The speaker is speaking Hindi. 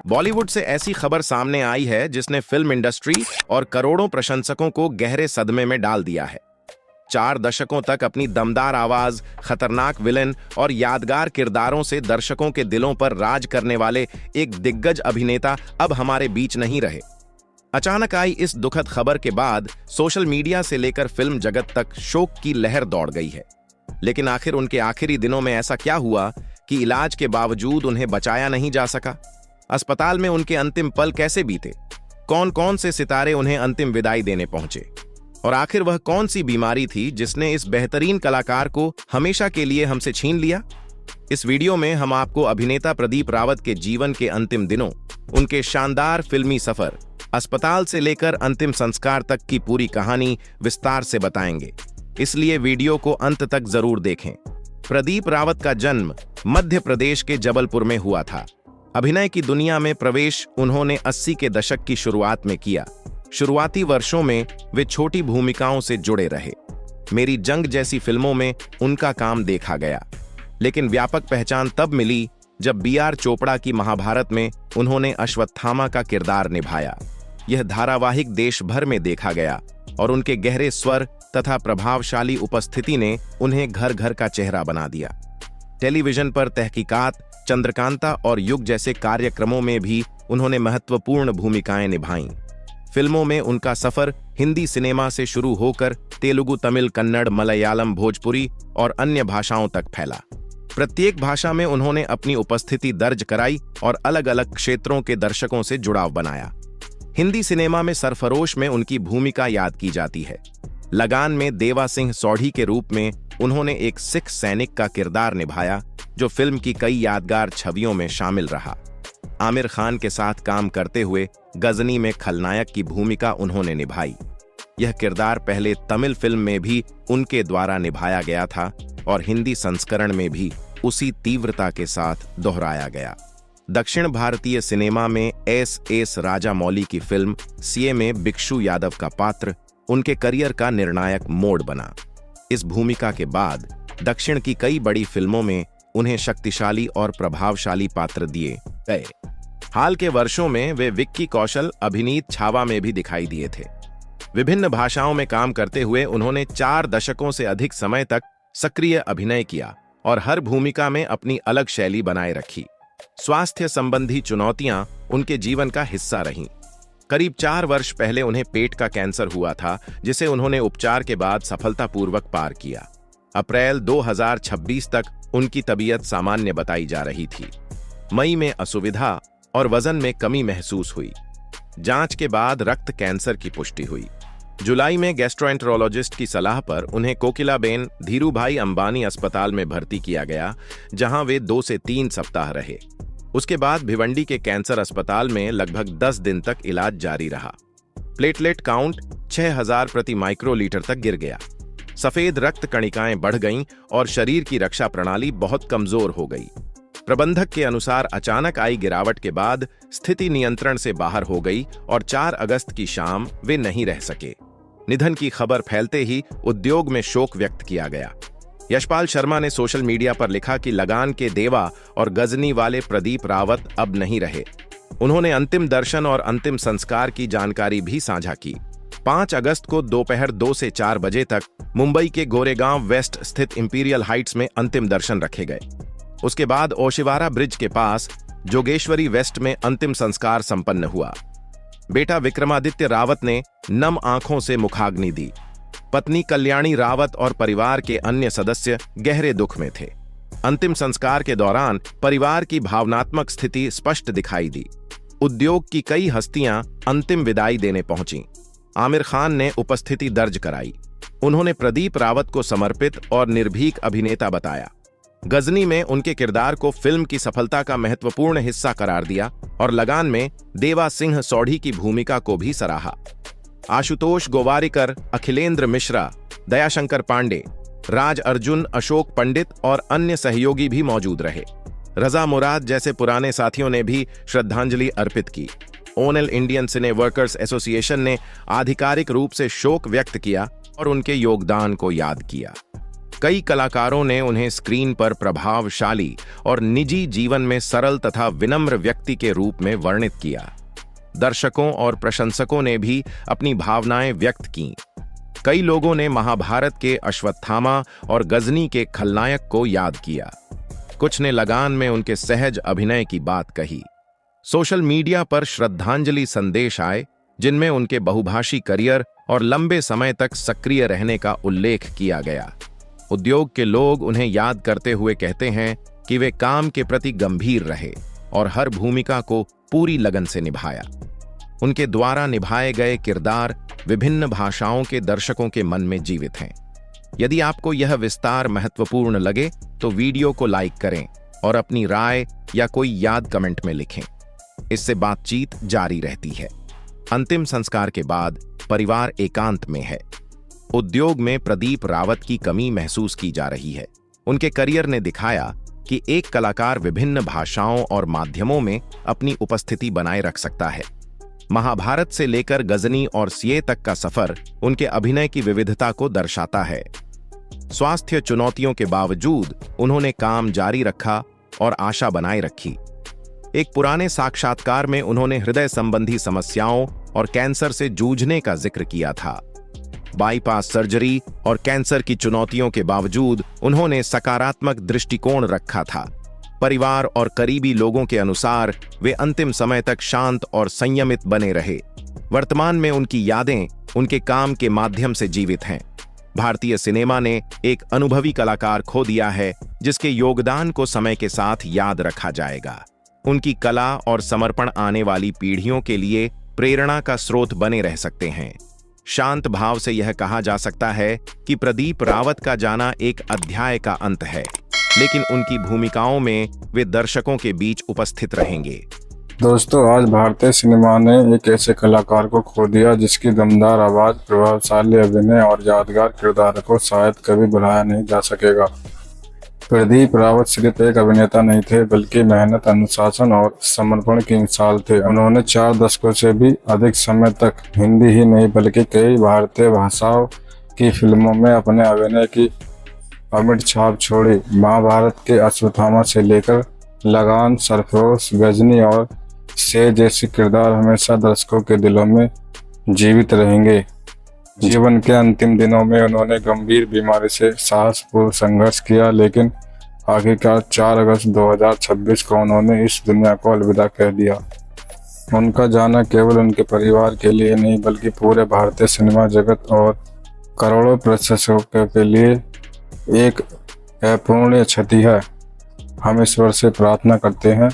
बॉलीवुड से ऐसी खबर सामने आई है जिसने फिल्म इंडस्ट्री और करोड़ों प्रशंसकों को गहरे सदमे में डाल दिया है। 4 दशकों तक अपनी दमदार आवाज, खतरनाक विलेन और यादगार किरदारों से दर्शकों के दिलों पर राज करने वाले एक दिग्गज अभिनेता अब हमारे बीच नहीं रहे। अचानक आई इस दुखद खबर के बाद सोशल मीडिया से लेकर फिल्म जगत तक शोक की लहर दौड़ गई है। लेकिन आखिर उनके आखिरी दिनों में ऐसा क्या हुआ कि इलाज के बावजूद उन्हें बचाया नहीं जा सका? अस्पताल में उनके अंतिम पल कैसे बीते? कौन कौन से सितारे उन्हें अंतिम विदाई देने पहुंचे? और आखिर वह कौन सी बीमारी थी जिसने इस बेहतरीन कलाकार को हमेशा के लिए हमसे छीन लिया? इस वीडियो में हम आपको अभिनेता प्रदीप रावत के जीवन के अंतिम दिनों, उनके शानदार फिल्मी सफर, अस्पताल से लेकर अंतिम संस्कार तक की पूरी कहानी विस्तार से बताएंगे। इसलिए वीडियो को अंत तक जरूर देखें। प्रदीप रावत का जन्म मध्य प्रदेश के जबलपुर में हुआ था। अभिनय की दुनिया में प्रवेश उन्होंने 80 के दशक की शुरुआत में किया। शुरुआती वर्षों में वे छोटी भूमिकाओं से जुड़े रहे। मेरी जंग जैसी फिल्मों में उनका काम देखा गया, लेकिन व्यापक पहचान तब मिली जब बी.आर. चोपड़ा की महाभारत में उन्होंने अश्वत्थामा का किरदार निभाया। यह धारावाहिक देश भर में देखा गया और उनके गहरे स्वर तथा प्रभावशाली उपस्थिति ने उन्हें घर घर का चेहरा बना दिया। टेलीविजन पर तहकीकात, चंद्रकांता और युग जैसे कार्यक्रमों में भी उन्होंने महत्वपूर्ण भूमिकाएं निभाईं। फिल्मों में उनका सफर हिंदी सिनेमा से शुरू होकर तेलुगु, तमिल, कन्नड़, मलयालम, भोजपुरी और अन्य भाषाओं तक फैला। प्रत्येक भाषा में उन्होंने अपनी उपस्थिति दर्ज कराई और अलग अलग क्षेत्रों के दर्शकों से जुड़ाव बनाया। हिंदी सिनेमा में सरफरोश में उनकी भूमिका याद की जाती है। लगान में देवा सिंह सोढ़ी के रूप में उन्होंने एक सिख सैनिक का किरदार निभाया, जो फिल्म की कई यादगार छवियों में शामिल रहा। आमिर खान के साथ काम करते हुए गजनी में खलनायक की भूमिका उन्होंने निभाई। यह किरदार पहले तमिल फिल्म में भी उनके द्वारा निभाया गया था और हिंदी संस्करण में भी उसी तीव्रता के साथ दोहराया गया। दक्षिण भारतीय सिनेमा में एस राजामौली की फिल्म सीए में भिक्षु यादव का पात्र उनके करियर का निर्णायक मोड़ बना। इस भूमिका के बाद दक्षिण की कई बड़ी फिल्मों में उन्हें शक्तिशाली और प्रभावशाली पात्र दिए गए। हाल के वर्षों में वे विक्की कौशल अभिनीत छावा में भी दिखाई दिए थे। विभिन्न भाषाओं में काम करते हुए उन्होंने 4 दशकों से अधिक समय तक सक्रिय अभिनय किया और हर भूमिका में अपनी अलग शैली बनाए रखी। स्वास्थ्य संबंधी चुनौतियां उनके जीवन का हिस्सा रहीं। करीब 4 वर्ष पहले उन्हें पेट का कैंसर हुआ था, जिसे उन्होंने उपचार के बाद सफलतापूर्वक पार किया। अप्रैल 2026 तक उनकी तबीयत सामान्य बताई जा रही थी। मई में असुविधा और वजन में कमी महसूस हुई। जांच के बाद रक्त कैंसर की पुष्टि हुई। जुलाई में गैस्ट्रोएंटरोलॉजिस्ट की सलाह पर उन्हें कोकिलाबेन धीरूभाई अंबानी अस्पताल में भर्ती किया गया, जहां वे 2 से 3 सप्ताह रहे। उसके बाद भिवंडी के कैंसर अस्पताल में लगभग 10 दिन तक इलाज जारी रहा। प्लेटलेट काउंट 6000 प्रति माइक्रोलीटर तक गिर गया। सफेद रक्त कणिकाएं बढ़ गईं और शरीर की रक्षा प्रणाली बहुत कमजोर हो गई। प्रबंधक के अनुसार अचानक आई गिरावट के बाद स्थिति नियंत्रण से बाहर हो गई और 4 अगस्त की शाम वे नहीं रह सके। निधन की खबर फैलते ही उद्योग में शोक व्यक्त किया गया। यशपाल शर्मा ने सोशल मीडिया पर लिखा कि लगान के देवा और गजनी वाले प्रदीप रावत अब नहीं रहे। उन्होंने अंतिम दर्शन और अंतिम संस्कार की जानकारी भी साझा की। 5 अगस्त को दोपहर 2 से 4 बजे तक मुंबई के गोरेगांव वेस्ट स्थित इंपीरियल हाइट्स में अंतिम दर्शन रखे गए। उसके बाद ओशिवारा ब्रिज के पास जोगेश्वरी वेस्ट में अंतिम संस्कार संपन्न हुआ। बेटा विक्रमादित्य रावत ने नम आंखों से मुखाग्नि दी। पत्नी कल्याणी रावत और परिवार के अन्य सदस्य गहरे दुख में थे। अंतिम संस्कार के दौरान परिवार की भावनात्मक स्थिति स्पष्ट दिखाई दी। उद्योग की कई हस्तियां अंतिम विदाई देने पहुंची। आमिर खान ने उपस्थिति दर्ज कराई। उन्होंने प्रदीप रावत को समर्पित और निर्भीक अभिनेता बताया। गजनी में उनके किरदार को फिल्म की सफलता का महत्वपूर्ण हिस्सा करार दिया और लगान में देवा सिंह सोढ़ी की भूमिका को भी सराहा। आशुतोष गोवारिकर, अखिलेंद्र मिश्रा, दयाशंकर पांडे, राज अर्जुन, अशोक पंडित और अन्य सहयोगी भी मौजूद रहे। रजा मुराद जैसे पुराने साथियों ने भी श्रद्धांजलि अर्पित की। ऑल इंडियन सिने वर्कर्स एसोसिएशन ने आधिकारिक रूप से शोक व्यक्त किया और उनके योगदान को याद किया। कई कलाकारों ने उन्हें स्क्रीन पर प्रभावशाली और निजी जीवन में सरल तथा विनम्र व्यक्ति के रूप में वर्णित किया। दर्शकों और प्रशंसकों ने भी अपनी भावनाएं व्यक्त कीं। कई लोगों ने महाभारत के अश्वत्थामा और गजनी के खलनायक को याद किया। कुछ ने लगान में उनके सहज अभिनय की बात कही। सोशल मीडिया पर श्रद्धांजलि संदेश आए, जिनमें उनके बहुभाषी करियर और लंबे समय तक सक्रिय रहने का उल्लेख किया गया। उद्योग के लोग उन्हें याद करते हुए कहते हैं कि वे काम के प्रति गंभीर रहे और हर भूमिका को पूरी लगन से निभाया। उनके द्वारा निभाए गए किरदार विभिन्न भाषाओं के दर्शकों के मन में जीवित हैं। यदि आपको यह विस्तार महत्वपूर्ण लगे तो वीडियो को लाइक करें और अपनी राय या कोई याद कमेंट में लिखें। इससे बातचीत जारी रहती है। अंतिम संस्कार के बाद परिवार एकांत में है। उद्योग में प्रदीप रावत की कमी महसूस की जा रही है। उनके करियर ने दिखाया कि एक कलाकार विभिन्न भाषाओं और माध्यमों में अपनी उपस्थिति बनाए रख सकता है। महाभारत से लेकर गजनी और सीए तक का सफर उनके अभिनय की विविधता को दर्शाता है। स्वास्थ्य चुनौतियों के बावजूद उन्होंने काम जारी रखा और आशा बनाए रखी। एक पुराने साक्षात्कार में उन्होंने हृदय संबंधी समस्याओं और कैंसर से जूझने का जिक्र किया था। बाईपास सर्जरी और कैंसर की चुनौतियों के बावजूद उन्होंने सकारात्मक दृष्टिकोण रखा था। परिवार और करीबी लोगों के अनुसार वे अंतिम समय तक शांत और संयमित बने रहे। वर्तमान में उनकी यादें उनके काम के माध्यम से जीवित हैं। भारतीय सिनेमा ने एक अनुभवी कलाकार खो दिया है, जिसके योगदान को समय के साथ याद रखा जाएगा। उनकी कला और समर्पण आने वाली पीढ़ियों के लिए प्रेरणा का स्रोत बने रह सकते हैं। शांत भाव से यह कहा जा सकता है कि प्रदीप रावत का जाना एक अध्याय का अंत है, लेकिन उनकी भूमिकाओं में वे दर्शकों के बीच उपस्थित रहेंगे। दोस्तों, आज भारतीय सिनेमा ने एक ऐसे कलाकार को खो दिया जिसकी दमदार आवाज, प्रभावशाली अभिनय और यादगार किरदार को शायद कभी भुलाया नहीं जा सकेगा। प्रदीप रावत सिर्फ एक अभिनेता नहीं थे, बल्कि मेहनत, अनुशासन और समर्पण की मिसाल थे। उन्होंने 4 दशकों से भी अधिक समय तक हिंदी ही नहीं बल्कि कई भारतीय भाषाओं की फिल्मों में अपने अभिनय की अमिट छाप छोड़ी। महाभारत के अश्वत्थामा से लेकर लगान, सरफरोश, गजनी और शेर जैसे किरदार हमेशा दर्शकों के दिलों में जीवित रहेंगे। जीवन के अंतिम दिनों में उन्होंने गंभीर बीमारी से साहसपूर्ण संघर्ष किया, लेकिन आखिरकार 4 अगस्त 2026 को उन्होंने इस दुनिया को अलविदा कह दिया। उनका जाना केवल उनके परिवार के लिए नहीं बल्कि पूरे भारतीय सिनेमा जगत और करोड़ों प्रशंसकों के लिए एक अपूरणीय क्षति है। हम ईश्वर से प्रार्थना करते हैं